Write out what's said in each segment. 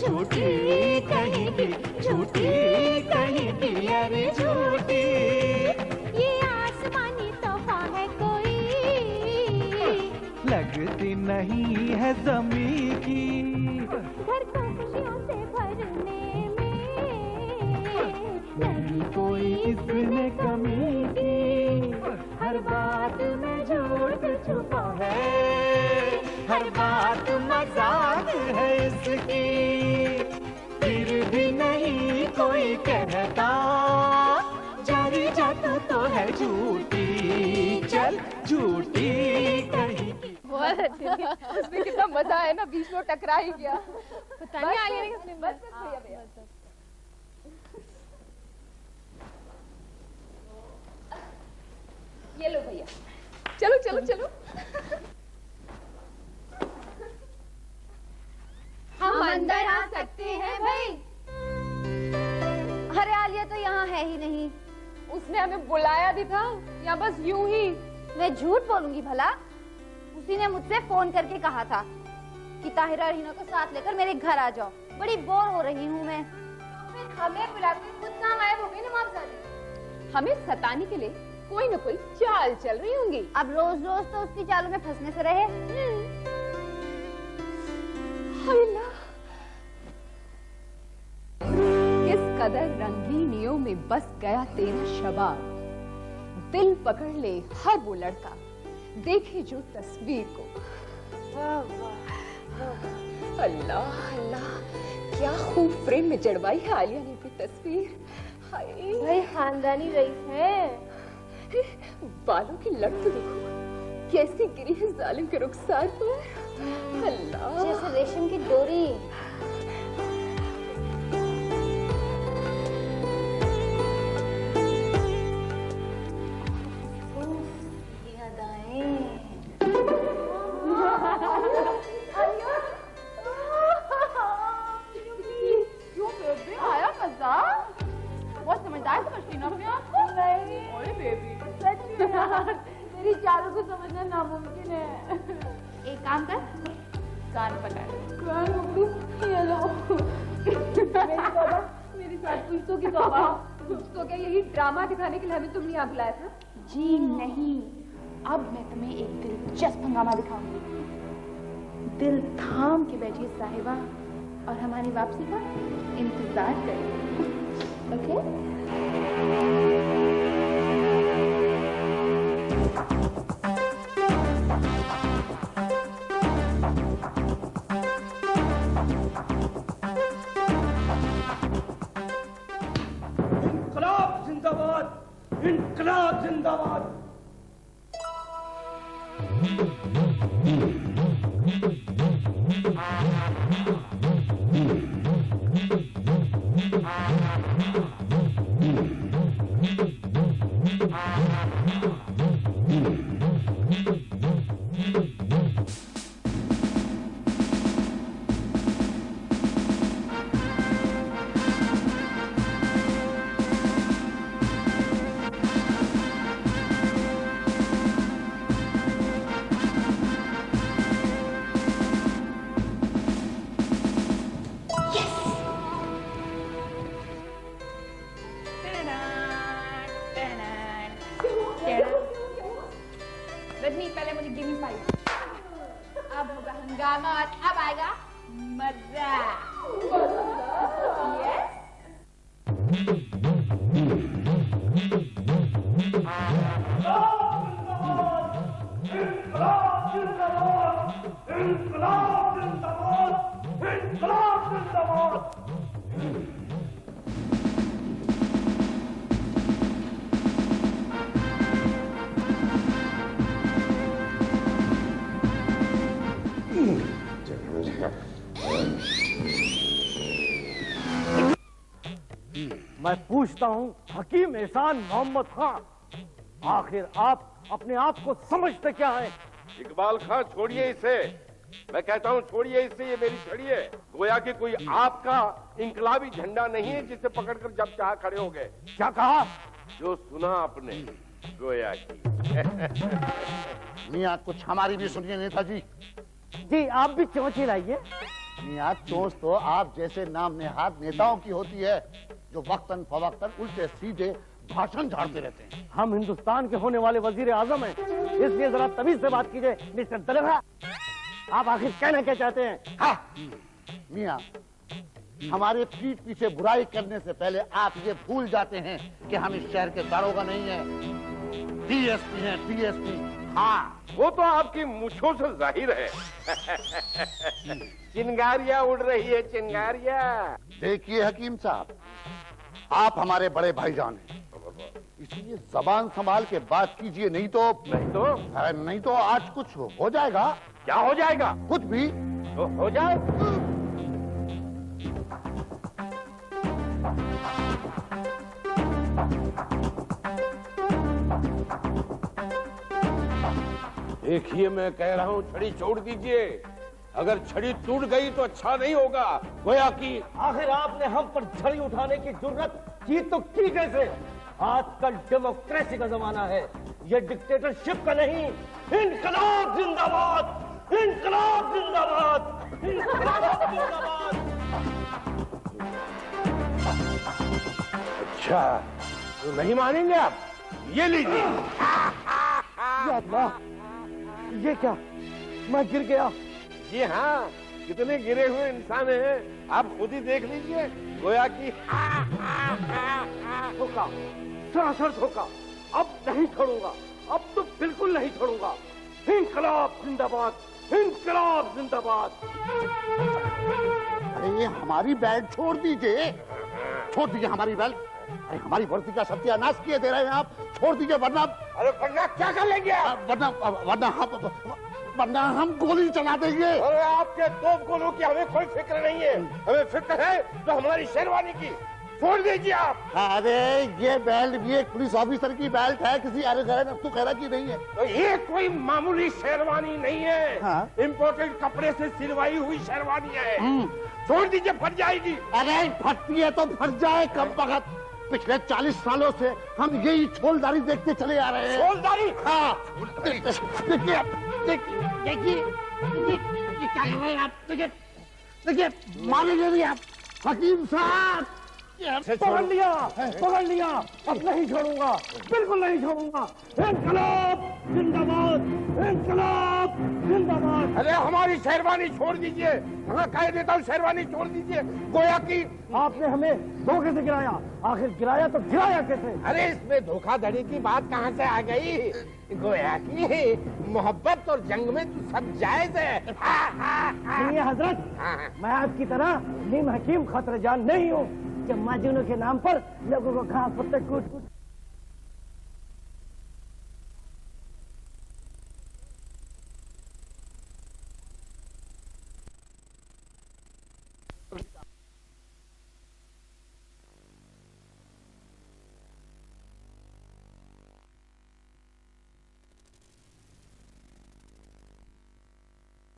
झूठी कहीं की, झूठी कहीं की, अरे झूठी। ये आसमानी तोहफा है कोई, लगती नहीं है ज़मीं की। घर को खुशियों से भरने में नहीं कोई इसमें कमी की। हर बात में झूठ छुपा है, हर बात मजाक है इसकी। फिर भी नहीं कोई कहता, जारी जाता तो है झूठी। चल झूठी कहीं की। बहुत अच्छी थी, उसमें कितना मजा है ना, बीच में टकरा ही गया। पता नहीं आलिया ने किसने बस भैया भैया। ये लो भैया, चलो चलो चलो। हम अंदर आ सकते हैं भाई। अरे आलिया तो यहाँ है ही नहीं। उसने हमें बुलाया भी था या बस यूं ही? मैं झूठ बोलूंगी भला? उसी ने मुझसे फोन करके कहा था कि ताहिरा रीना को साथ लेकर मेरे घर आ जाओ, बड़ी बोर हो रही हूँ मैं। फिर हमें बुलाकर खुद काम आए हो गए ना मामजादी। हमें सताने के लिए कोई न कोई चाल चल रही होंगी। अब रोज रोज तो उसकी चालों में फंसने से रहे। किस कदर रंगीनियों में बस गया तेरा शबाब। दिल पकड़ ले हर वो लड़का देखे जो तस्वीर को। अल्लाह अल्लाह, क्या खूब फ्रेम में जड़वाई है आलिया ने अपनी तस्वीर। भाई खानदानी रईस है। बालों की लट तो देखो कैसी गिरी है जालिम के रुखसार पर। अल्लाह, जैसे रेशम की डोरी। बहुत समझदार समझती ना अपने आप को। नहीं ओए बेबी, सच में यार, मेरी चालों को समझना नामुमकिन है। एक काम कर, कान पकड़। कान पकड़ू? ये लो। मेरी तौबा, मेरी साथ पुलिसों की तौबा। तो क्या यही ड्रामा दिखाने के लिए हमें तुमने यहाँ बुलाया था? जी नहीं, अब मैं तुम्हें एक दिलचस्प हंगामा दिखाऊंगी। दिल थाम के बैठिए साहिबा और हमारी वापसी का इंतजार करिए। ओके? इनकलाब जिंदाबाद, इनकलाब जिंदाबाद। रजनी, पहले मुझे गिव मी 5। अब होगा हंगामा और अब आएगा मजा। यस? इनकलाब जिंदाबाद, इनकलाब जिंदाबाद, इनकलाब जिंदाबाद। मैं पूछता हूँ हकीम एहसान मोहम्मद खान, आखिर आप अपने आप को समझते क्या है? इकबाल खान छोड़िए इसे, मैं कहता हूँ छोड़िए इसे, ये मेरी छड़ी है। गोया कि कोई आपका इनकलाबी झंडा नहीं है जिसे पकड़कर जब चाह खड़े हो गए। क्या कहा? जो सुना आपने गोया की। मियाँ कुछ हमारी भी सुनिए नेताजी। जी आप भी चौंची लाइए। मियां चोंच तो आप जैसे नाम नेहाद नेताओं की होती है, जो वक्तन फवक्तन उल्टे सीधे भाषण झाड़ते रहते हैं। हम हिंदुस्तान के होने वाले वजीर आजम हैं, इसलिए जरा तमीज से बात कीजिए मिस्टर दरोगा। आप आखिर कहना क्या चाहते हैं? हाँ मियां, हमारे पीठ पीछे बुराई करने से पहले आप ये भूल जाते हैं कि हम इस शहर के दारोगा नहीं हैं, डीएसपी हैं, डीएसपी। हाँ, वो तो आपकी मूंछों से जाहिर है। चिंगारियां उड़ रही है, चिंगारियां। देखिए हकीम साहब, आप हमारे बड़े भाईजान हैं, इसलिए जबान संभाल के बात कीजिए, नहीं तो आज कुछ हो जाएगा। क्या हो जाएगा? कुछ भी तो हो जाए। देखिए, मैं कह रहा हूँ छड़ी छोड़ दीजिए। अगर छड़ी टूट गई तो अच्छा नहीं होगा। गोया कि आखिर आपने हम पर छड़ी उठाने की जुर्रत की तो की कैसे? आजकल डेमोक्रेसी का जमाना है, ये डिक्टेटरशिप का नहीं। इनकलाब जिंदाबाद, इनकलाब जिंदाबाद, इनकलाब जिंदाबाद। अच्छा, तो नहीं मानेंगे आप? ये लीजिए। या अल्लाह, ये क्या? मैं गिर गया। जी हाँ, कितने गिरे हुए इंसान हैं, आप खुद ही देख लीजिए। गोया कि धोखा, सरासर धोखा। अब नहीं छोड़ूंगा, अब तो बिल्कुल नहीं छोड़ूंगा। इनकलाब जिंदाबाद, इनकलाब जिंदाबाद। अरे ये हमारी बेल्ट छोड़ दीजिए, छोड़ दीजिए हमारी बेल्ट। अरे हमारी वर्दी का सत्यानाश किए दे रहे हैं आप, छोड़ दीजिए वरना। अरे वरना क्या कर लेंगे आप? वरना हम गोली चला देंगे। अरे आपके दो गोलों की हमें कोई फिक्र नहीं है, हमें फिक्र है तो हमारी शेरवानी की। छोड़ दीजिए आप। अरे ये बेल्ट भी एक पुलिस ऑफिसर की बेल्ट है, किसी अरे गैर तू कह रहा की नहीं है। तो ये कोई मामूली शेरवानी नहीं है। हाँ? इम्पोर्टेड कपड़े से सिलवाई हुई शेरवानी है। छोड़ दीजिए, फट जाएगी। अरे फटती है तो फट जाए, कम वक्त। पिछले 40 सालों से हम यही छोलदारी देखते चले आ रहे हैं। छोलदारी? हाँ। देखिए देखिए ये क्या कर रहे हैं आप? देखिए मारेंगे नहीं आप। हकीम साहब पकड़ लिया, पकड़ लिया। अब नहीं छोड़ूंगा, बिल्कुल नहीं छोड़ूंगा। इनकलाब जिंदाबाद, इनकलाब जिंदाबाद। अरे हमारी शेरवानी छोड़ दीजिए। हाँ, कह देता हूँ शेरवानी छोड़ दीजिए। गोया कि आपने हमें धोखे से गिराया। आखिर गिराया तो गिराया कैसे? अरे इसमें धोखाधड़ी की बात कहाँ से आ गई? गोया कि मोहब्बत और जंग में तो सब जायज है। सुनिए हजरत, मैं आपकी तरह नीम हकीम खतरे जान नहीं हूँ कि मजनू के नाम पर लोगों को घास पत्ते कूट कूट।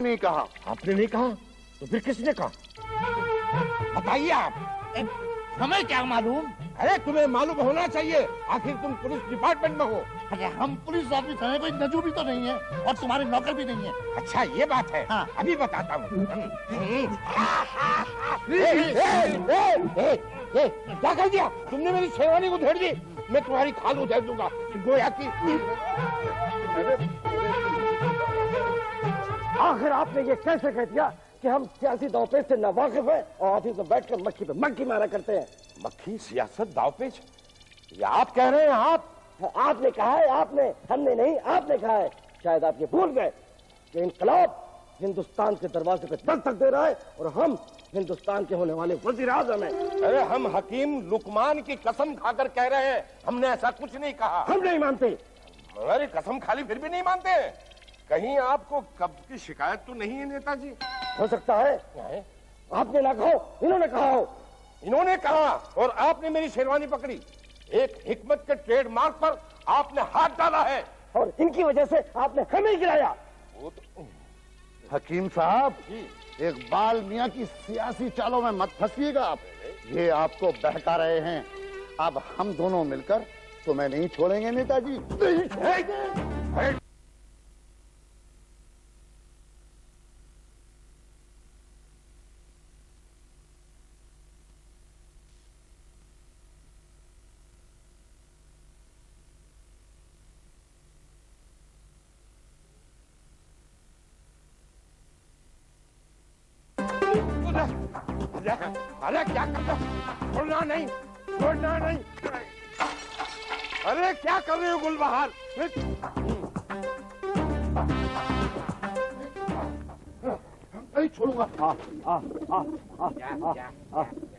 नहीं कहा। आपने नहीं कहा तो फिर किसने कहा? बताइए आप। हमें क्या मालूम? अरे तुम्हें मालूम होना चाहिए, आखिर तुम पुलिस डिपार्टमेंट में हो। अरे हम पुलिस ऑफिसर हैं, कोई नजू भी तो नहीं है और तुम्हारे नौकर भी नहीं है। अच्छा ये बात है। हाँ। अभी बताता हूँ। क्या कर दिया तुमने? मेरी शेरवानी को उधेड़ दी। मैं तुम्हारी खाल उधेड़ दूंगा। गोया की आखिर आपने ये कैसे कह दिया कि हम सियासी दावपेच से नावाकिफ हैं और ऑफिस में बैठकर मक्खी पे मक्खी मारा करते हैं? मक्खी, सियासत, दावपेच, ये आप कह रहे हैं? आपने कहा है, आपने, हमने नहीं, आपने कहा है। शायद आप ये भूल गए कि इनकलाब हिंदुस्तान के दरवाजे पे दस्तक दे रहा है और हम हिंदुस्तान के होने वाले वजीर आजम हैं। अरे हम हकीम लुकमान की कसम खाकर कह रहे हैं, हमने ऐसा कुछ नहीं कहा। हम नहीं मानते। अरे कसम खाली फिर भी नहीं मानते हैं। कहीं आपको कब्ज की शिकायत तो नहीं है नेताजी? हो सकता है आपने ना कहो, इन्होंने कहा हो। इन्होंने कहा और आपने मेरी शेरवानी पकड़ी। एक हिकमत के ट्रेडमार्क पर आपने हाथ डाला है और इनकी वजह से आपने हमें गिराया। वो तो हकीम साहब, इकबाल मियां की सियासी चालों में मत फंसिएगा आप। ये आपको बहका रहे हैं। अब हम दोनों मिलकर तुम्हें नहीं छोड़ेंगे नेताजी, नहीं छोड़ेंगे। अरे क्या कर रहे हो? छोड़ना नहीं, छोड़ना नहीं। अरे क्या कर रहे हो गुलबहार? नहीं छोड़ूंगा।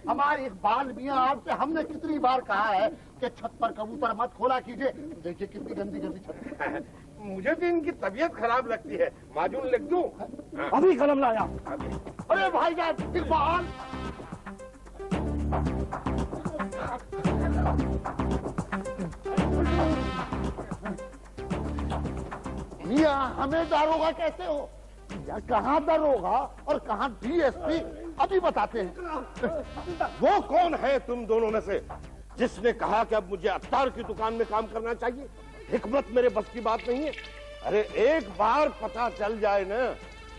हमारे इकबाल मियां, आपसे हमने कितनी बार कहा है कि छत पर कबूतर मत खोला कीजिए। देखिए कितनी गंदी गंदी छत। मुझे भी इनकी तबीयत खराब लगती है, माजून लिख दूं? अभी कलम लाया। अरे भाईजान इकबाल, मियां हमें दारोगा कहते हो या कहाँ दारोगा और कहाँ डीएसपी, अभी बताते हैं। वो कौन है तुम दोनों में से जिसने कहा कि अब मुझे अत्तार की दुकान में काम करना चाहिए? हिकमत मेरे बस की बात नहीं है। अरे एक बार पता चल जाए ना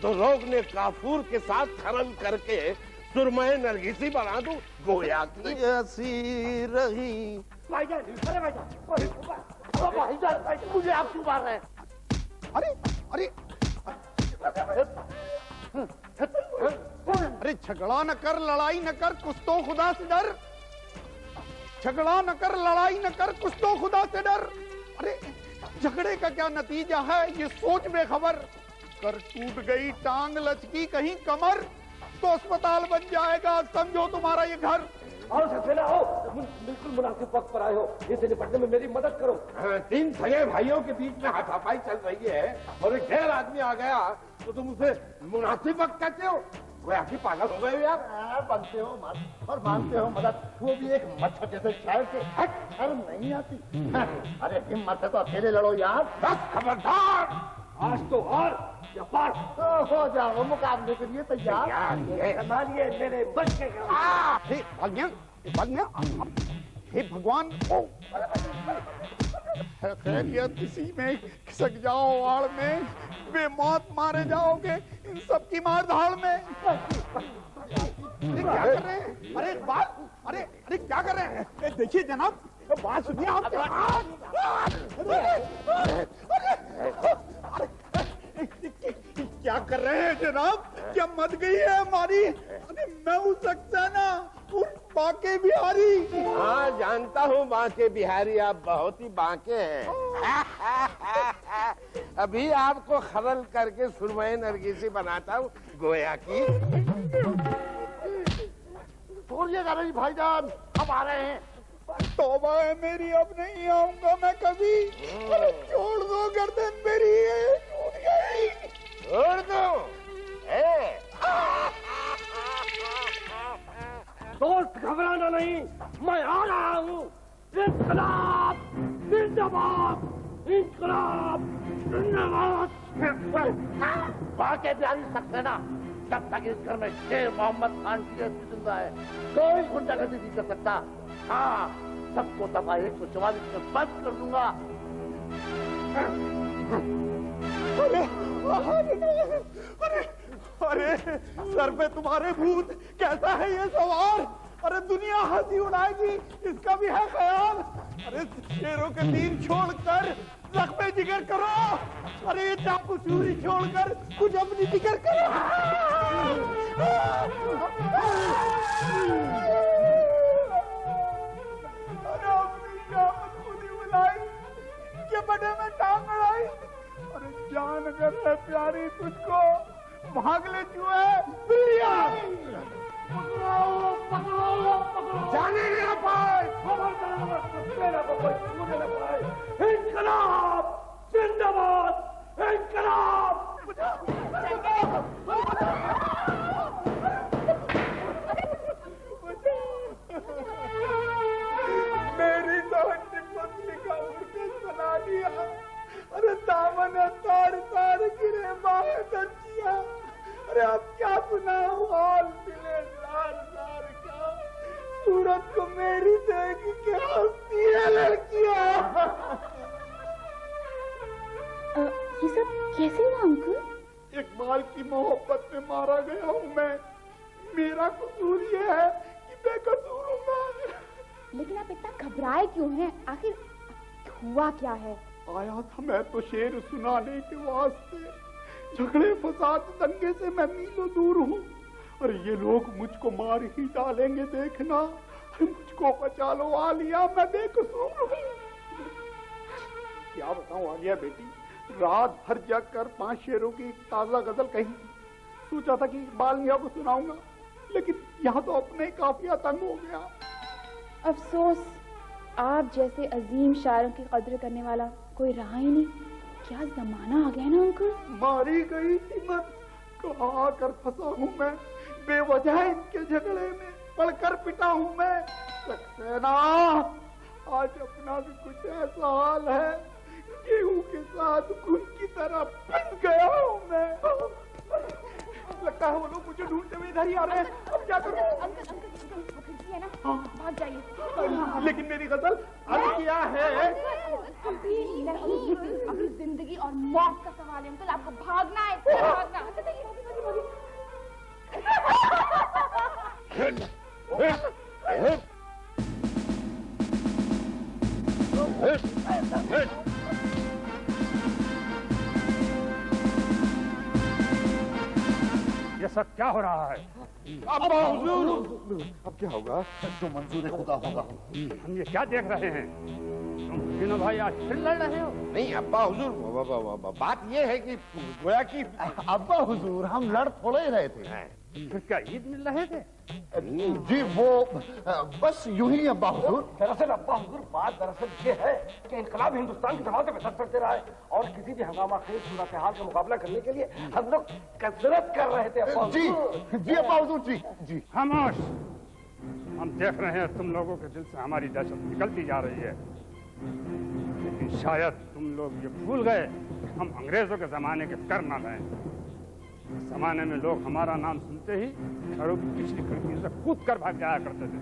तो लोग ने काफूर के साथ खरल करके सुरमई नरगिसी बना दूं, गोया की ऐसी रही। भाईजान, अरे भाईजान, मुझे आप क्यों मार रहे हैं? अरे अरे अरे झगड़ा न कर, लड़ाई न कर, कुछ तो खुदा से डर। झगड़ा न कर, लड़ाई न कर, कुछ तो खुदा से डर। अरे झगड़े का क्या नतीजा है ये सोच बेखबर। कर टूट गई टांग, लचकी कहीं कमर, तो अस्पताल बन जाएगा समझो तुम्हारा ये घर। आओ सक्सेना आओ, बिल्कुल मुनासिब वक्त पर आए हो। इससे निपटने में मेरी मदद करो। तीन सगे भाइयों के बीच में हाथापाई चल रही है और एक गैर आदमी आ गया तो तुम उसे मुनासिब वक्त कहते हो? गोया की पागल हो गए हो यार। बनते हो मत और मानते हो मदद, वो भी एक मच्छर जैसे शायर के। शर्म नहीं आती? अरे हिम्मत है तो अकेले लड़ो यार। बस खबरदार, आज तो और या पार हो जाओ, मुकाबले के लिए तैयार। संभालिए मेरे बच के। हे भगवान, खैरियत इसी में खिसक जाओ आड़ में, बेमौत मारे जाओगे इन सब की मार धाड़ में। अरे क्या कर रहे हैं? अरे इकबाल, अरे अरे क्या कर रहे हैं? देखिए जनाब, बात सुनिए आप। क्या कर रहे हैं जनाब? क्या मत गई है हमारी? अरे मैं हूँ सक्सेना, बांके बिहारी। हाँ जानता हूँ बांके बिहारी, आप बहुत ही बांके हैं। अभी आपको खरल करके सुरमई नरगिसी बनाता हूँ, गोया की। छोड़िएगा नहीं भाईजान, हम आ रहे हैं। तौबा है मेरी, अब नहीं आऊंगा मैं कभी। अरे छोड़ दो गर्दन मेरी, ये टूट गई। छोड़ दो। दोस्त घबराना नहीं, मैं आ रहा हूँ। इंकलाब जिंदाबाद, इंकलाब जिंदाबाद। बांके बिहारी सक्सेना, जब तक इस घर में शेर मोहम्मद खान की अस्थिति जिंदा है कोई गुंडागर्दी नहीं कर सकता। हाँ, सबको दफा 144 में बंद कर दूंगा। अरे अरे अरे सर पे तुम्हारे भूत, कैसा है ये सवार? अरे दुनिया हंसी उड़ाएगी, इसका भी है ख्याल। अरे शेरों के तीर छोड़कर जख्मे जिगर करो। अरे ये चाकू चूरी छोड़कर कुछ अपनी जिगर करो। अरे अपनी शामत खुद ही बुलाई के बड़े में टांग अड़ाई। अरे जान अगर है प्यारी तुझको, भाग ले चुए बिल्लिया। जाने ना पाए, इंकलाब जिंदाबाद, इंकलाब। मेरी दावत पत्नी का उनके सुना दिया। अरे दामन तार तार गिरे बाहें दर्जिया। अरे अब क्या सुनाऊं हाल दिले लार लार का, सूरत को मेरी देगी क्या हंसती है लड़कियां। ये सब कैसे हुआ अंकल? इकबाल की मोहब्बत में मारा गया हूँ मैं। मेरा कसूर ये है कि बेकसूर हूँ मैं। लेकिन आप इतना घबराए क्यों हैं? आखिर हुआ क्या है? आया था मैं तो शेर सुनाने के वास्ते। झगड़े फसाद दंगे से मैं मीलों दूर हूँ अरे ये लोग मुझको मार ही डालेंगे, देखना। अरे मुझको बचा लो आलिया, मैं बेकसूर हूँ। क्या बताऊं आलिया बेटी, रात भर जग कर 5 शेरों की ताजा गजल कही। सोचा था कि इकबाल मियां को सुनाऊंगा, लेकिन यहाँ तो अपने ही काफिया तंग हो गया। अफसोस, आप जैसे अजीम शायरों की कदर करने वाला कोई रहा ही नहीं। क्या जमाना आ गया ना अंकल। मारी गई थी मैं, कहाँ आकर फंसा हूँ मैं, बेवजह इनके झगड़े में पड़कर पिटा हूँ मैं। सक्सेना, आज अपना भी कुछ ऐसा हाल है, गेहूं के साथ खून की तरह पिस गया हूँ मैं। लगता है वो लोग मुझे ढूंढते हुए इधर ही आ रहे हैं। अब क्या करूं? अंकल वो खिड़की है ना, भाग जाइए। लेकिन मेरी गजल अब क्या है? अभी जिंदगी और मौत का सवाल है अंकल, आपको भागना है, भागना। ये सब क्या हो रहा है? अब्बा हुजूर, अब क्या होगा? जो मंजूर खुदा होगा। हम ये क्या देख रहे हैं? तुम तीनों भाई आज फिर लड़ रहे हो? नहीं अब्बा हुजूर, बात ये है कि गोया कि अब्बा हुजूर, हम लड़ थोड़े ही रहे थे। फिर क्या ईद मिल रहे थे? जी वो बस यूं ही अब्बा हुजूर। दरअसल अब्बा हुजूर, बात दरअसल ये है कि इनकलाब हिंदुस्तान की जमात में सर चढ़ते रहा है और किसी भी हंगामा खेज सूरत हाल का मुकाबला करने के लिए हम लोग कसरत कर रहे थे अब्बा जी हुजूर। जी अब्बा हुजूर, जी जी। खामोश! हम देख रहे हैं तुम लोगों के दिल से हमारी दहशत निकलती जा रही है, लेकिन शायद तुम लोग ये भूल गए कि हम अंग्रेजों के जमाने के कर न रहे। इस जमाने में लोग हमारा नाम सुनते ही घरों की पिछली खिड़की से कूद कर भाग जाया करते थे।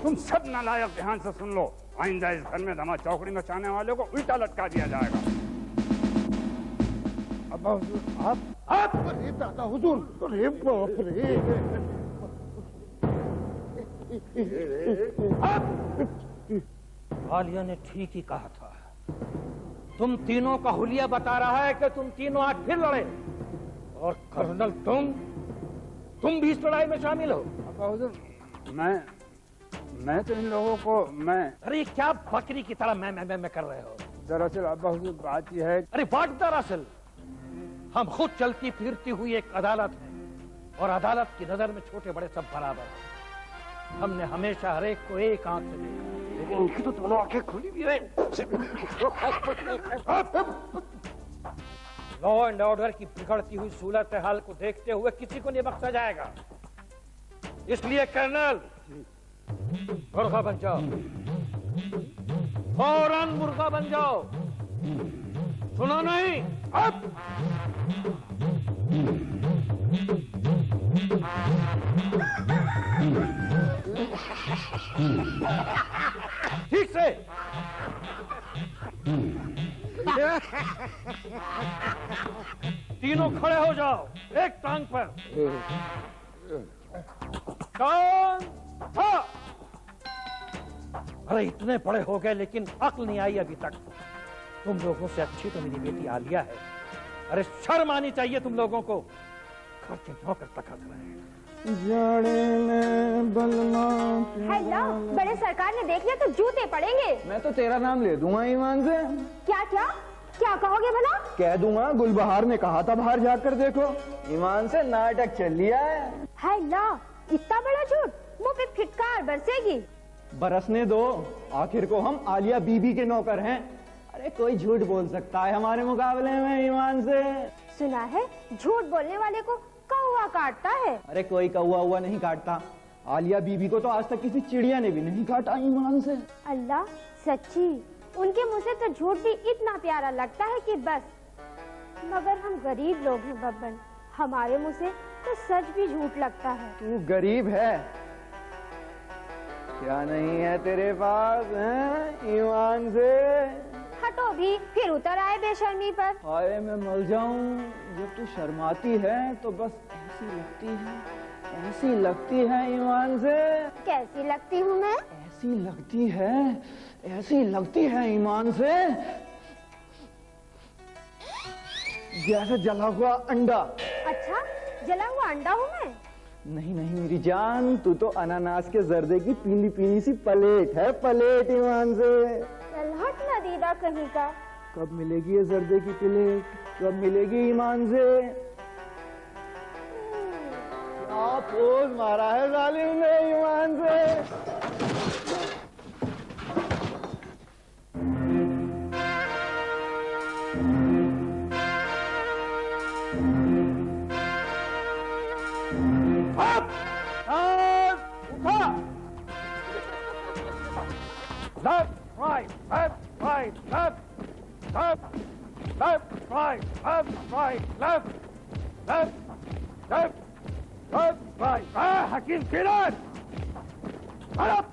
तुम सब नालायक ध्यान से सुन लो, आइंदा इस घर में दमा चौकड़ी में चाहने वाले को उल्टा लटका दिया जाएगा। अब्बा हुजूर, आप अरे दादा हुजूर, अरे बाप रे। आलिया ने ठीक ही कहा था, तुम तीनों का हुलिया बता रहा है कि तुम तीनों आज फिर लड़े, और कर्नल तुम भी इस लड़ाई में शामिल हो। अब्बा हुजूर, मैं तो इन लोगों को अरे क्या बकरी की तरह मैं कर रहे हो? दरअसल अब्बा हुजूर बात यह है। अरे बात दरअसल हम खुद चलती फिरती हुई एक अदालत है, और अदालत की नजर में छोटे बड़े सब बराबर हैं। हमने हमेशा हर एक को एक आंख से देखा, लेकिन उनकी तो दोनों आंखें खुली हुई है। लॉ एंड ऑर्डर की बिगड़ती हुई सूरत हाल को देखते हुए किसी को नहीं बख्शा जाएगा। इसलिए कर्नल, मुर्गा बन जाओ, फौरन मुर्गा बन जाओ। सुना नहीं? अब ठीक से तीनों खड़े हो जाओ, एक टांग पर। टांग हाँ। अरे इतने बड़े हो गए लेकिन अक्ल नहीं आई अभी तक। तुम लोगों से अच्छी तो मेरी बेटी आलिया है। अरे शर्म आनी चाहिए तुम लोगों को। घर के नौकर तक हेलो, बड़े सरकार ने देख लिया तो जूते पड़ेंगे। मैं तो तेरा नाम ले दूंगा ईमान से। क्या क्या क्या कहोगे भला? कह दूंगा गुलबहार ने कहा था बाहर जाकर देखो। ईमान से नाटक चल लिया है। हेलो, इतना बड़ा झूठ, मुंह पे फिटकार बरसेगी। बरसने दो, आखिर को हम आलिया बीबी के नौकर हैं। अरे कोई झूठ बोल सकता है हमारे मुकाबले में ईमान से? सुना है झूठ बोलने वाले को कौवा काटता है। अरे कोई कौवा हुआ नहीं काटता। आलिया बीबी को तो आज तक किसी चिड़िया ने भी नहीं काटा ईमान से। अल्लाह, सच्ची? उनके मुंह से तो झूठ भी इतना प्यारा लगता है कि बस। मगर हम गरीब लोग हैं बब्बन, हमारे मुंह से तो सच भी झूठ लगता है। तू गरीब है, क्या नहीं है तेरे पास हैं? ईमान से हटो भी, फिर उतर आए बेशर्मी पर। हाय मैं मर जाऊं, जब तू शर्माती है तो बस ऐसी लगती है, ऐसी लगती है ईमान से। कैसी लगती हूँ मैं? ऐसी लगती है, ऐसी लगती है ईमान से जैसे जला हुआ अंडा। अच्छा, जला हुआ अंडा हूँ मैं? नहीं नहीं मेरी जान, तू तो अनानास के जर्दे की पीली पीली सी प्लेट है, प्लेट ईमान से। चल हट ना दीदा कहीं का। कब मिलेगी ये जर्दे की प्लेट, कब मिलेगी ईमान से? क्या पोज मारा है जालिम ने ईमान से। Left, right, left, right, left, left, left, right, left, right, left, left, left, left, right. Hakim Kiran! Up!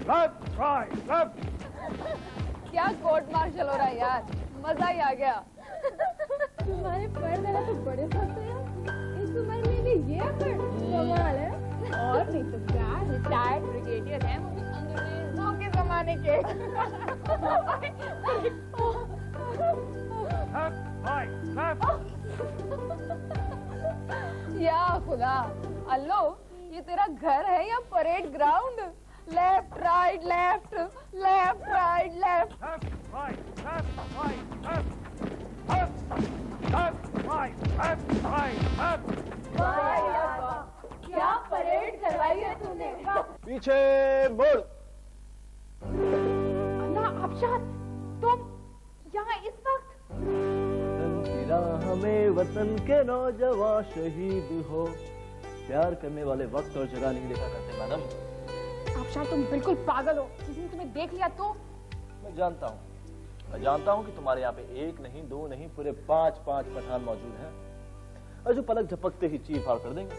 Left, right, left. क्या कोर्ट मार्शल हो रहा है यार, मजा ही आ गया। तुम्हारे पैर मेरा तो बड़े सस्ते हैं, इस उम्र में भी ये अकड़ कमाल है। और नहीं तो क्या, रिटायर्ड ब्रिगेडियर है, अंग्रेजों के जमाने के। या खुदा, अल्लो ये तेरा घर है या parade ground? Left right left, left right left, Left, right, left, right, left, left, right. क्या परेड करवाई है तूने? पीछे मुड़। अल्लाह अफशार, तुम यहाँ इस वक्त? हमें वतन के नौजवान शहीद हो, प्यार करने वाले वक्त और जगह नहीं देखा करते मैडम। अफशार तुम बिल्कुल पागल हो, किसी ने तुम्हें देख लिया तो? मैं जानता हूँ कि तुम्हारे यहाँ पे एक नहीं दो नहीं पूरे 5 पठान मौजूद हैं और जो पलक झपकते ही चीर फाड़ कर देंगे।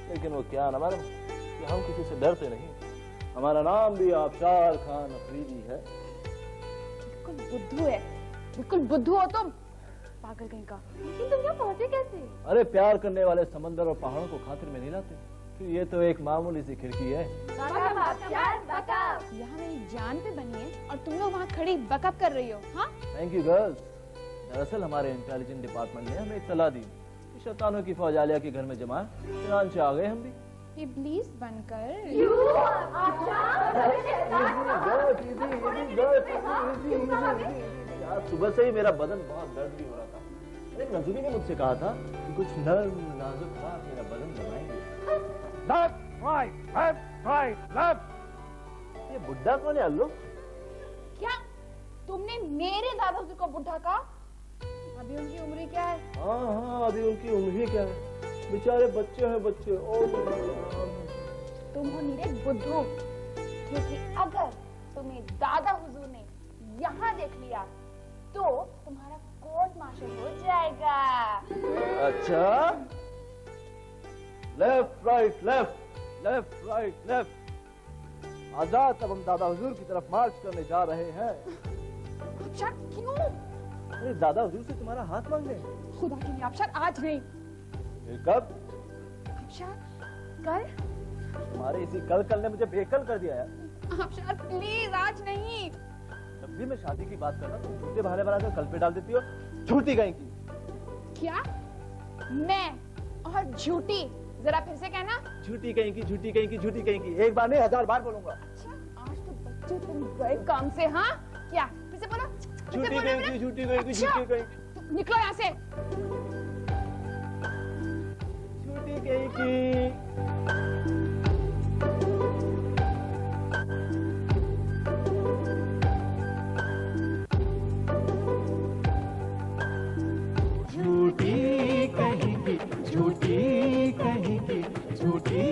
लेकिन वो क्या ना मैडम कि हम किसी से डरते नहीं। हमारा नाम भी आबशार खान अफरीदी है। बिल्कुल बुद्धू है, बिल्कुल बुद्धू हो तुम, पागल कहीं का। लेकिन तुम यहाँ पहुँचे कैसे? अरे प्यार करने वाले समंदर और पहाड़ों को खातिर में नहीं लाते, कि ये तो एक मामूली सी खिड़की है। यहाँ मेरी जान पे बनी है और तुम लोग वहाँ खड़ी बकअप कर रही हो। हाँ, थैंक यू गर्ल्स। दरअसल हमारे इंटेलिजेंस डिपार्टमेंट ने हमें इत्तला दी कि शैतानों की फौज आलिया के घर में जमा है, चुनांचे आ गए हम भी। इब्लीस बनकर। आज सुबह से ही मेरा बदन बहुत दर्द भी हो रहा था। एक नजूरी ने मुझसे कहा था कि कुछ नर्म नाजुक बात मेरा बदन दबाएंगे। Left, right, left, right, left. ये बुड्ढा कौन है अल्लू? क्या तुमने मेरे दादाजी को बुढ़ा कहा? अभी उनकी उम्र क्या है? हाँ अभी उनकी उम्र ही क्या है, बेचारे बच्चे हैं बच्चे। तुम हो नीरे बुद्धू, क्योंकि अगर तुम्हें दादा हुजूर ने यहाँ देख लिया तो तुम्हारा कोर्ट मार्शल हो जाएगा। अच्छा, left right left, left right left. Azad, अब हम दादा हुजूर की तरफ मार्च करने जा रहे हैं। अच्छा क्यों? अरे दादा हुजूर से तुम्हारा हाथ मांगने। खुदा के लिए अफशार, आज नहीं। फिर कब? अफशार कल। तुम्हारे इसी कल ने मुझे बेकल कर दिया यार। अफशार प्लीज आज नहीं। जब भी मैं शादी की बात करता तुम झूठे बहाने बनाकर कल पे डाल देती हो। झूठी कहीं की। क्या? मैं और झूठी? जरा फिर से कहना। झूठी कहीं की, झूठी कहीं की, झूठी कहीं की। एक बार नहीं 1000 बार बोलूंगा। अच्छा आज तो बच्चे तुम गए काम से। हाँ क्या? फिर से बोलो। झूठी कहीं की, झूठी कहीं की, झूठी कहीं की। निकलो यहाँ से। झूठी कहीं की। झूठी कहेगी, झूठी कहेगी, झूठी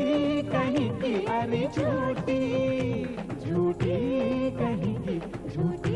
कहेगी, अरे झूठी, झूठी कहेगी, झूठी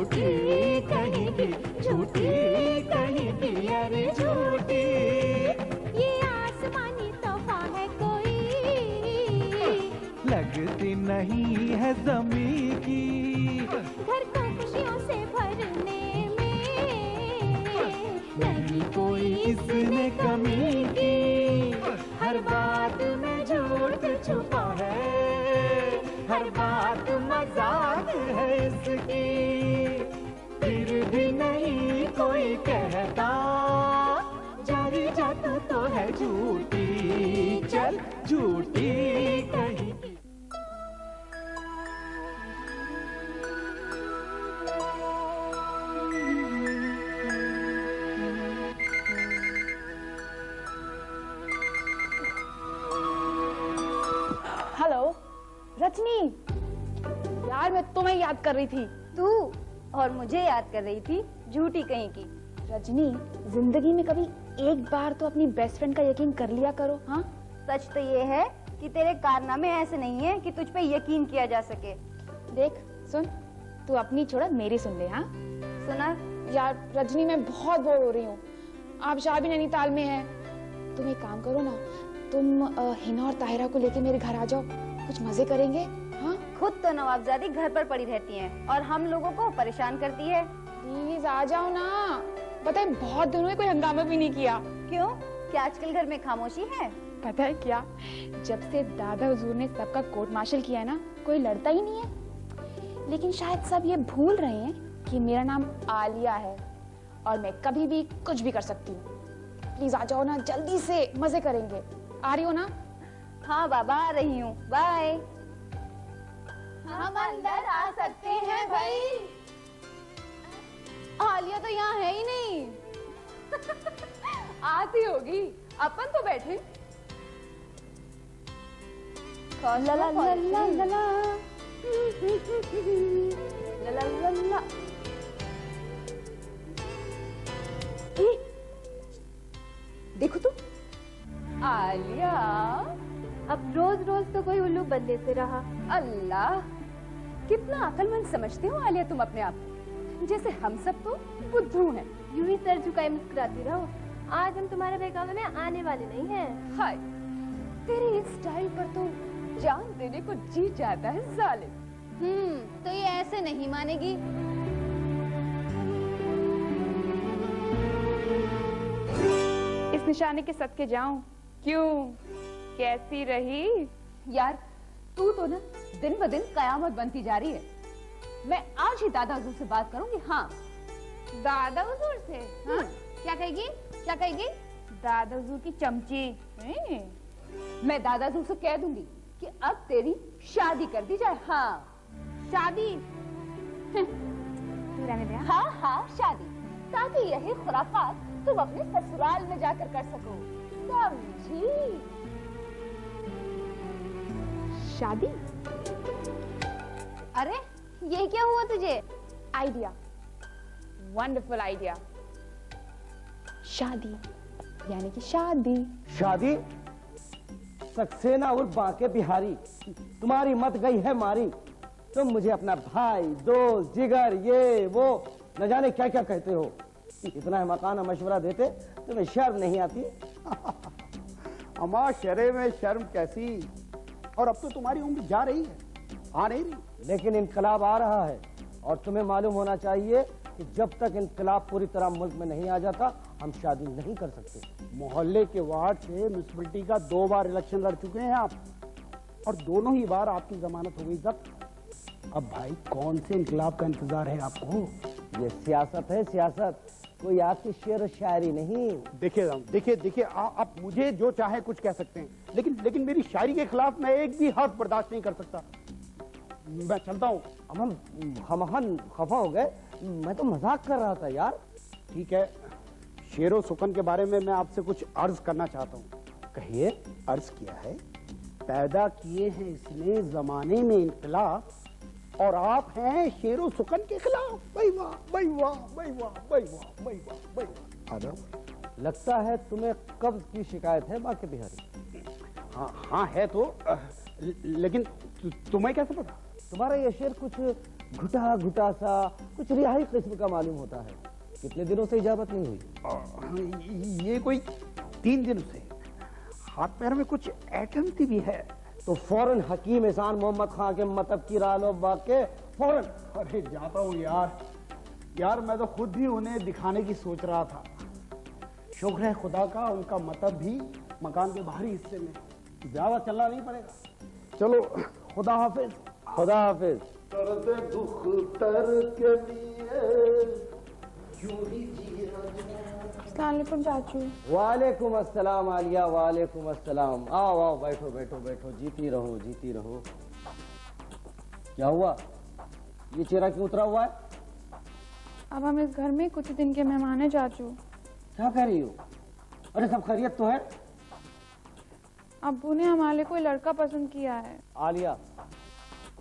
झूठी कहीं की, झूठी कहीं की अरे झूठी। ये आसमानी तोहफा है कोई, लगती नहीं है ज़मीं की, घर को खुशियों से भरने में नहीं कोई इसने कमी की। हर बात में झूठ छुपा है, हर बात मजाक है इसकी, फिर भी नहीं कोई कहता जारी जात तो है झूठी, चल झूठी कहीं की। हेलो रजनी, यार मैं तुम्हें याद कर रही थी। तू और मुझे याद कर रही थी, झूठी कहीं की। रजनी, जिंदगी में कभी एक बार तो अपनी बेस्ट फ्रेंड का यकीन कर लिया करो। हाँ, सच तो ये है कि तेरे कारनामे ऐसे नहीं है कि तुझ पे यकीन किया जा सके। देख सुन, तू अपनी छोड़ा मेरी सुन ले। हाँ सुना यार रजनी, मैं बहुत बोर हो रही हूँ। आप शादी नैनीताल में है, तुम एक काम करो ना, तुम हिना और ताहिरा को लेके मेरे घर आ जाओ, कुछ मजे करेंगे। हाँ, खुद तो नवाबजादी घर पर पड़ी रहती हैं और हम लोगों को परेशान करती है। प्लीज आ जाओ ना। पता है बहुत दिनों में कोई हंगामा भी नहीं किया। क्यों, क्या आजकल घर में खामोशी है? पता है क्या, जब से दादा हुजूर ने सबका कोर्ट मार्शल किया है ना, कोई लड़ता ही नहीं है। लेकिन शायद सब ये भूल रहे हैं कि मेरा नाम आलिया है और मैं कभी भी कुछ भी कर सकती हूँ। प्लीज आ जाओ ना, जल्दी से मजे करेंगे। आ रही हो ना? हाँ बाबा, आ रही हूँ, बाय। हम अंदर आ सकते हैं भाई? आलिया तो यहाँ है ही नहीं। आती होगी, अपन तो बैठे। ला ला ला ला ला ला ला ला ला। देखो तो आलिया, अब रोज रोज तो कोई उल्लू बंदे से रहा। अल्लाह, कितना अक्लमंद समझते हो आलिया तुम अपने आप को। जैसे हम सब तो बुद्धू हैं। यूं ही सर झुकाए मुस्कुराती रहो, आज हम तुम्हारे बहकावे में आने वाले नहीं हैं। हाय, तेरे इस स्टाइल पर तो जान देने को जी चाहता है जालिम। तो ये ऐसे नहीं मानेगी। इस निशाने के सदके जाऊं? क्यों, कैसी रही? यार तू तो ना दिन ब दिन कयामत बनती जा रही है। मैं आज ही दादा हुजूर से बात करूंगी। हाँ, दादा हुजूर से? हाँ। क्या कहेगी? क्या कहेगी? दादा हुजूर की चमची। मैं दादा हुजूर से कह दूंगी कि अब तेरी शादी कर दी जाए। हाँ शादी? रहने दे। हाँ हाँ शादी, ताकि यही खुराफात तुम अपने ससुराल में जाकर कर सको, समझी? शादी? अरे ये क्या हुआ तुझे? Idea, wonderful idea. शादी यानी कि शादी। शादी? सक्सेना और बाके बिहारी, तुम्हारी मत गई है मारी। तुम मुझे अपना भाई, दोस्त, जिगर, ये वो न जाने क्या क्या कहते हो। इतना मकाना मशवरा देते, तुम्हें शर्म नहीं आती? अम्मा, शरे में शर्म कैसी, और अब तो तुम्हारी उम्र जा रही है, आ नहीं रही। लेकिन इनकलाब आ रहा है और तुम्हें मालूम होना चाहिए कि जब तक इनकलाब पूरी तरह मुल्क में नहीं आ जाता, हम शादी नहीं कर सकते। मोहल्ले के वार्ड से म्युनिसिपैलिटी का 2 बार इलेक्शन लड़ चुके हैं आप, और दोनों ही बार आपकी जमानत हो गई जब्त। अब भाई कौन से इनकलाब का इंतजार है आपको? ये सियासत है, सियासत, कोई आपकी शेर और शायरी नहीं। देखिए राम, देखिए आप मुझे जो चाहे कुछ कह सकते हैं, लेकिन मेरी शायरी के खिलाफ मैं एक भी हर्फ बर्दाश्त नहीं कर सकता। मैं चलता हूँ। हम खफा हो गए, मैं तो मजाक कर रहा था यार। ठीक है, शेरो सुकन के बारे में मैं आपसे कुछ अर्ज करना चाहता हूँ। कहिए। अर्ज किया है, पैदा किए हैं इसने जमाने में इनकलाब, और आप हैं शेरो सुकन के खिलाफ। भाई वाह, भाई वाह, भाई वाह, भाई वाह, भाई वाह, भाई वाह। आदम, लगता है तुम्हें कब्ज की शिकायत है बाके बिहारी। हाँ है तो, लेकिन तुम्हें कैसे पता? तुम्हारा ये शेर कुछ घुटा घुटा सा कुछ रिहाई किस्म का मालूम होता है। कितने दिनों से इजाजत नहीं हुई? ये कोई 3 दिन से। हाथ पैर में कुछ ऐठन सी भी है। तो फौरन हकीम एहसान मोहम्मद खान के मतलब की राह लो बाके फौरन। अरे जाता हूँ यार मैं तो खुद ही उन्हें दिखाने की सोच रहा था। शुक्र है खुदा का, उनका मतलब भी मकान के बाहरी हिस्से में, ज्यादा चलना नहीं पड़ेगा। चलो खुदा हाफिज। खुदा हाफिज। अस्सलामुअलैकुम चाचू। वालेकुम अस्सलाम आलिया, वालेकुम अस्सलाम। आओ आओ, बैठो बैठो बैठो, जीती रहो जीती रहो। क्या हुआ, ये चेहरा क्यों उतरा हुआ है? अब हम इस घर में कुछ दिन के मेहमान हैं चाचू। क्या कह रही हो? अरे सब खैरियत तो है? अब्बू ने हमारे कोई लड़का पसंद किया है। आलिया,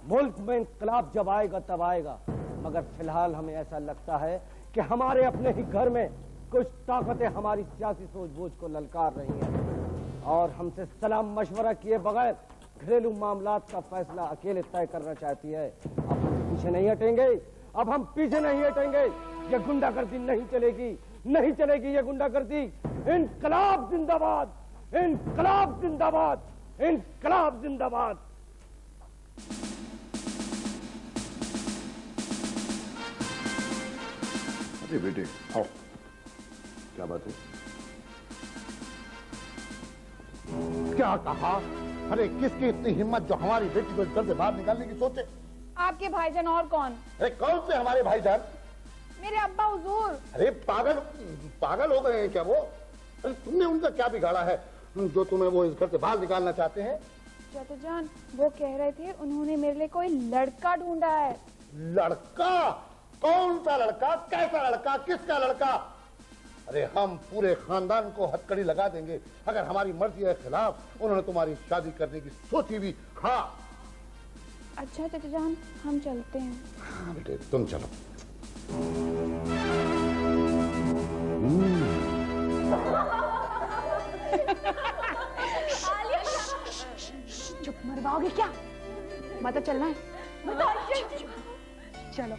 मुल्क में इंकलाब जब आएगा तब आएगा, मगर फिलहाल हमें ऐसा लगता है कि हमारे अपने ही घर में कुछ ताकतें हमारी सियासी सोच-बूझ को ललकार रही हैं और हमसे सलाम मशवरा किए बगैर घरेलू मामलात का फैसला अकेले तय करना चाहती है। अब हम पीछे नहीं हटेंगे, अब हम पीछे नहीं हटेंगे। ये गुंडागर्दी नहीं चलेगी, नहीं चलेगी ये गुंडागर्दी। इंकलाब जिंदाबाद, इंकलाब जिंदाबाद, इंकलाब जिंदाबाद। अरे बेटे आओ, क्या बात है? क्या कहा? अरे किसकी इतनी हिम्मत जो हमारी बेटी को इस घर से बाहर निकालने की सोचे? आपके भाईजान और कौन? अरे कौन से हमारे भाईजान? मेरे अब्बा हुजूर। अरे पागल पागल हो गए हैं क्या वो? अरे तुमने उनका क्या बिगाड़ा है जो तुम्हें वो इस घर से बाहर निकालना चाहते हैं? चाचा जान, वो कह रहे थे उन्होंने मेरे लिए कोई लड़का ढूंढा है। लड़का? कौन सा लड़का? कैसा लड़का? किसका लड़का? अरे हम पूरे खानदान को हथकड़ी लगा देंगे अगर हमारी मर्जी के खिलाफ उन्होंने तुम्हारी शादी करने की सोची भी। हाँ अच्छा चाचा जान, हम चलते हैं। हाँ बेटे तुम चलो। चुप, मरवाओगे क्या? बता चलना है। चलो।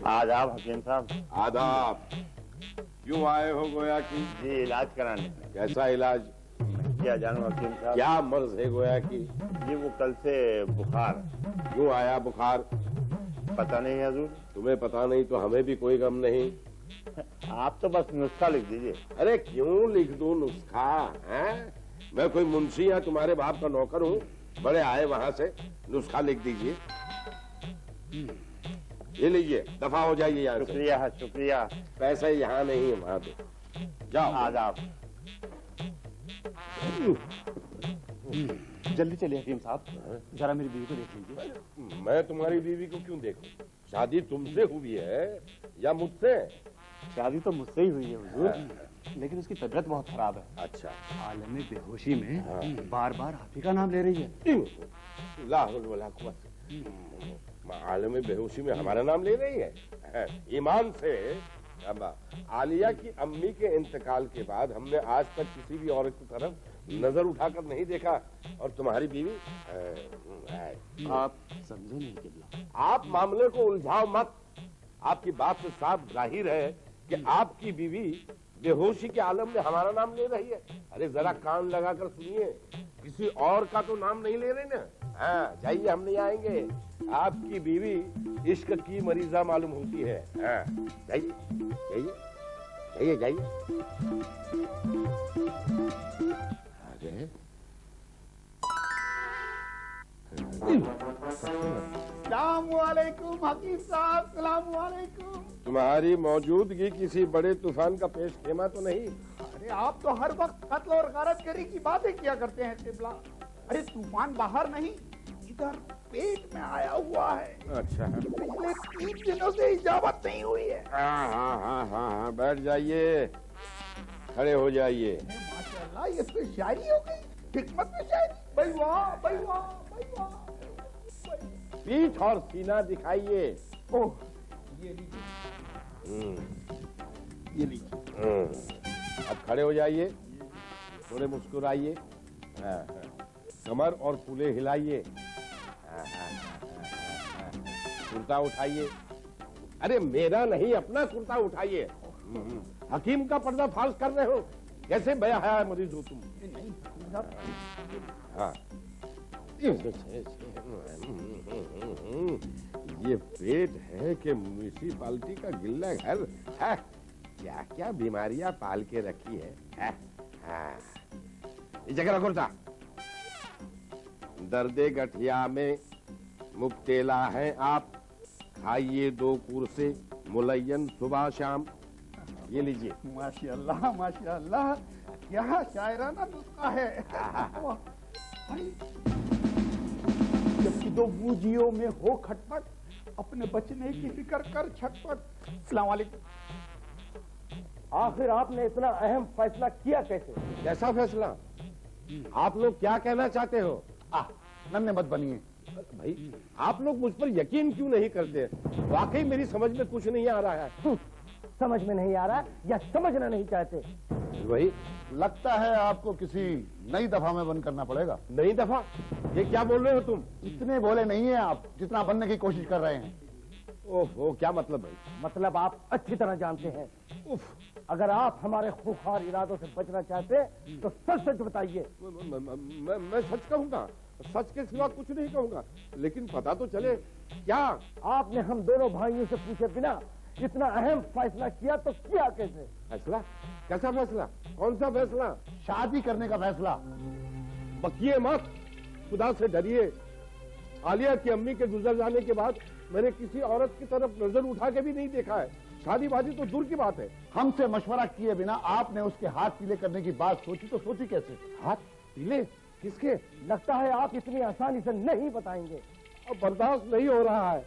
आदाब हकीम साहब। आदाब। क्यों आए हो गोया की? जी इलाज कराने। कैसा इलाज? क्या जानूं हकीम साहब? क्या मर्ज है गोया की? जी वो कल से बुखार। क्यों आया बुखार? पता नहीं हजूर। तुम्हें पता नहीं तो हमें भी कोई गम नहीं। आप तो बस नुस्खा लिख दीजिए। अरे क्यों लिख दूं नुस्खा? हैं? मैं कोई मुंशी या तुम्हारे बाप का नौकर हूँ? बड़े आए वहां से, नुस्खा लिख दीजिए। ये लीजिए, दफा हो जाइए यार। शुक्रिया शुक्रिया। पैसे यहाँ नहीं है, वहां दो। जाओ। आदाब। जल्दी चलिए हकीम साहब, जरा मेरी बीवी को देख लीजिए। मैं तुम्हारी बीवी को क्यों देखूं? शादी तुमसे हुई है या मुझसे? शादी तो मुझसे ही हुई है हुजूर, लेकिन उसकी तबीयत बहुत खराब है। अच्छा। आलम बेहोशी में बार बार आप ही का नाम ले रही है। आलम बेहोशी में हमारा नाम ले रही है? ईमान से। अब आलिया की अम्मी के इंतकाल के बाद हमने आज तक किसी भी औरत की तरफ नजर उठाकर नहीं देखा, और तुम्हारी बीवी? आप समझे नहीं किबला। आप मामले को उलझाओ मत। आपकी बात से साफ जाहिर है कि आपकी बीवी बेहोशी के आलम में हमारा नाम ले रही है। अरे जरा कान लगाकर सुनिए, किसी और का तो नाम नहीं ले रही ना। हाँ जाइए, हम नहीं आएंगे। आपकी बीवी इश्क की मरीजा मालूम होती है। हाँ जाइए जाइए जाइए जाइए। सलामुअलैकुम हकीम साहब, सलामुअलैकुम। तुम्हारी मौजूदगी किसी बड़े तूफान का पेश खेमा तो नहीं? अरे आप तो हर वक्त कत्ल और गारतगरी की बातें किया करते हैं किबला। अरे तूफान बाहर नहीं, इधर पेट में आया हुआ है। अच्छा। पिछले 3 दिनों से इजाजत नहीं हुई है। हाँ हाँ हाँ हाँ हाँ, बैठ जाइए। खड़े हो जाइए। माशाल्लाह, ये तो शायरी हो गई, हिकमत में शायरी। भाई वाह, भाई वाह, भाई वाह। पीठ और सीना दिखाइए। ओह, ये लीजिए, ये लीजिए। अब खड़े हो जाइए, थोड़े मुस्कुराइए। हाँ, हाँ। कमर और फूले हिलाइए। हाँ, हाँ, हाँ, हाँ। कुर्ता उठाइए। अरे मेरा नहीं, अपना कुर्ता उठाइए। हकीम का पर्दा फाश कर रहे हो, कैसे बेहया मरीज हो तुम। हाँ, ये पेट है कि म्यूनिसिपालिटी का गिल्ला घर। हाँ, क्या क्या बीमारियां पाल के रखी है। हाँ, इस जगह कुर्ता। दर्दे गठिया में मुब्तला हैं आप, खाइए 2 कुरसे मुलय्यन सुबह शाम। ये लीजिए। माशाल्लाह, माशाल्लाह, क्या शायराना नुस्खा है। भाई, जबकि 2 बूझियों में हो खटपट, अपने बचने की फिक्र कर छटपट। अस्सलाम वालेकुम। आखिर आपने इतना अहम फैसला किया कैसे? कैसा फैसला? आप लोग क्या कहना चाहते हो? नन्हे मत बनिए भाई, आप लोग मुझ पर यकीन क्यों नहीं करते? वाकई मेरी समझ में कुछ नहीं आ रहा है। समझ में नहीं आ रहा या समझना नहीं चाहते? वही लगता है आपको किसी नई दफा में बंद करना पड़ेगा। नई दफा? ये क्या बोल रहे हो तुम? इतने भोले नहीं है आप जितना बनने की कोशिश कर रहे हैं। ओहो, क्या मतलब भाई? मतलब आप अच्छी तरह जानते हैं। अगर आप हमारे खूंखार इरादों से बचना चाहते तो सच सच बताइए। मैं सच कहूंगा, सच के सिवा कुछ नहीं कहूंगा, लेकिन पता तो चले। क्या आपने हम दोनों भाइयों से पूछे बिना इतना अहम फैसला किया तो किया कैसे? फैसला? कैसा फैसला? कौन सा फैसला? शादी करने का फैसला। बकिए मत, खुदा से डरिए। आलिया की अम्मी के गुजर जाने के बाद मैंने किसी औरत की तरफ नजर उठा के भी नहीं देखा है। शादीबाजी तो दूर की बात है। हमसे मशवरा किए बिना आपने उसके हाथ पीले करने की बात सोची तो सोची कैसे? हाथ पीले? किसके? लगता है आप इतनी आसानी से नहीं बताएंगे। अब बर्दाश्त नहीं हो रहा है।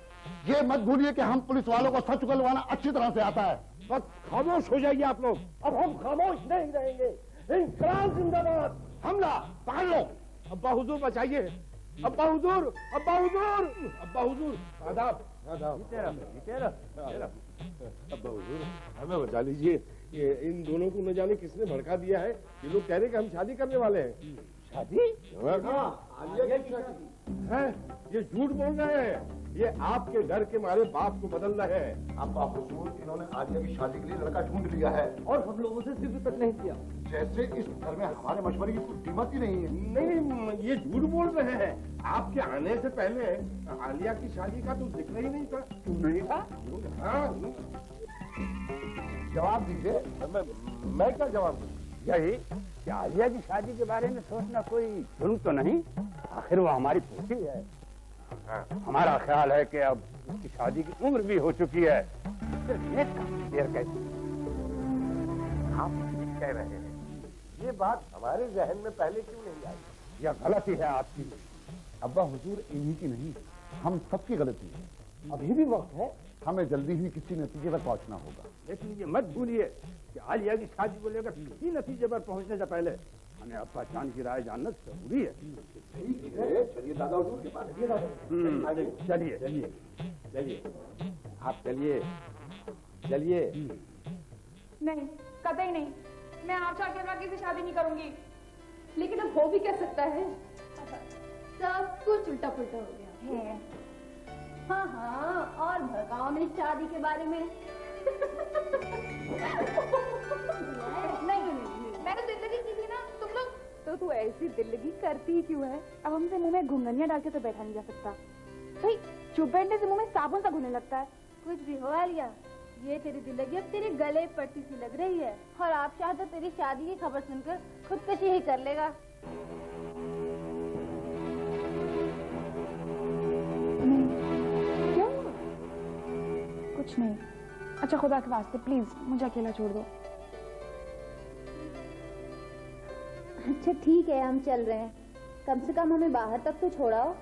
ये मत भूलिए कि हम पुलिस वालों को सच उगलवाना अच्छी तरह से आता है। बस खामोश हो जाइए आप लोग। अब हम खामोश नहीं रहेंगे। इनकलाब जिंदाबाद। हमला पकड़ लो। अब्बा हुजूर बचाइए। अब्बा हुजूर, अब्बा हुजूर, अब्बा हुजूर। आदाब, आदाब। अब्बा हुजूर, हमें बचा लीजिए। ये इन दोनों को न जाने किसने भड़का दिया है। ये लोग कह रहे कि हम शादी करने वाले हैं। शादी? है, ये झूठ बोल रहे हैं। ये आपके डर के मारे बात को बदल रहे हैं। अब्बा हुजूर, इन्होंने आलिया की शादी के लिए लड़का ढूंढ लिया है और हम लोगों से जिक्र तक नहीं किया। जैसे इस घर में हमारे मशवरे की कोई कीमत ही नहीं है। नहीं, ये झूठ बोल रहे हैं। आपके आने से पहले आलिया की शादी का तो जिक्र ही नहीं था। क्यों नहीं था? हाँ, जवाब दीजिए। मैं क्या जवाब दूं? यही कि आलिया की शादी के बारे में सोचना कोई जुर्म तो नहीं। आखिर वो हमारी पोती है। हमारा ख्याल है कि अब उसकी शादी की उम्र भी हो चुकी है। देर कैसे? आप ठीक कह रहे हैं। ये बात हमारे जहन में पहले क्यों नहीं आई? यह गलती है आपकी। अब्बा हुजूर, इन्हीं की नहीं, हम सबकी गलती है। अभी भी वक्त है। हमें जल्दी ही किसी नतीजे पर पहुंचना होगा। लेकिन ये मत भूलिए कि आलिया की शादी को लेकर किसी नतीजे पर पहुंचने से पहले हमें अब्बा जान की राय जानना जरूरी है। चलिए दादा हुजूर के पास। चलिए चलिए चलिए, आप चलिए, चलिए। नहीं, कतई नहीं। मैं आप चाह के बाकी से शादी नहीं करूंगी। लेकिन अब हो भी क्या सकता है? सब कुछ उल्टा पुल्टा हो गया है। हाँ हाँ, और भड़काओ मेरी शादी के बारे में। नहीं, मैंने जिंदगी की थी ना, तुम लोग। तो तू ऐसी दिल्लगी करती ही क्यों है? अब हमसे मुंह में घुंघनिया डाल के तो बैठा नहीं जा सकता। भाई, चुप बैठने से मुंह में साबुन सा घुलने लगता है। कुछ भी हो आलिया, ये तेरी दिल्लगी अब तेरे गले पड़ती सी लग रही है। और आप चाहे तो तेरी शादी की खबर सुनकर खुदकशी ही कर लेगा। क्यों? कुछ नहीं। अच्छा, खुदा के वास्ते प्लीज मुझे अकेला छोड़ दो। अच्छा ठीक है, हम चल रहे हैं। कम से कम हमें बाहर तक तो छोड़ाओ।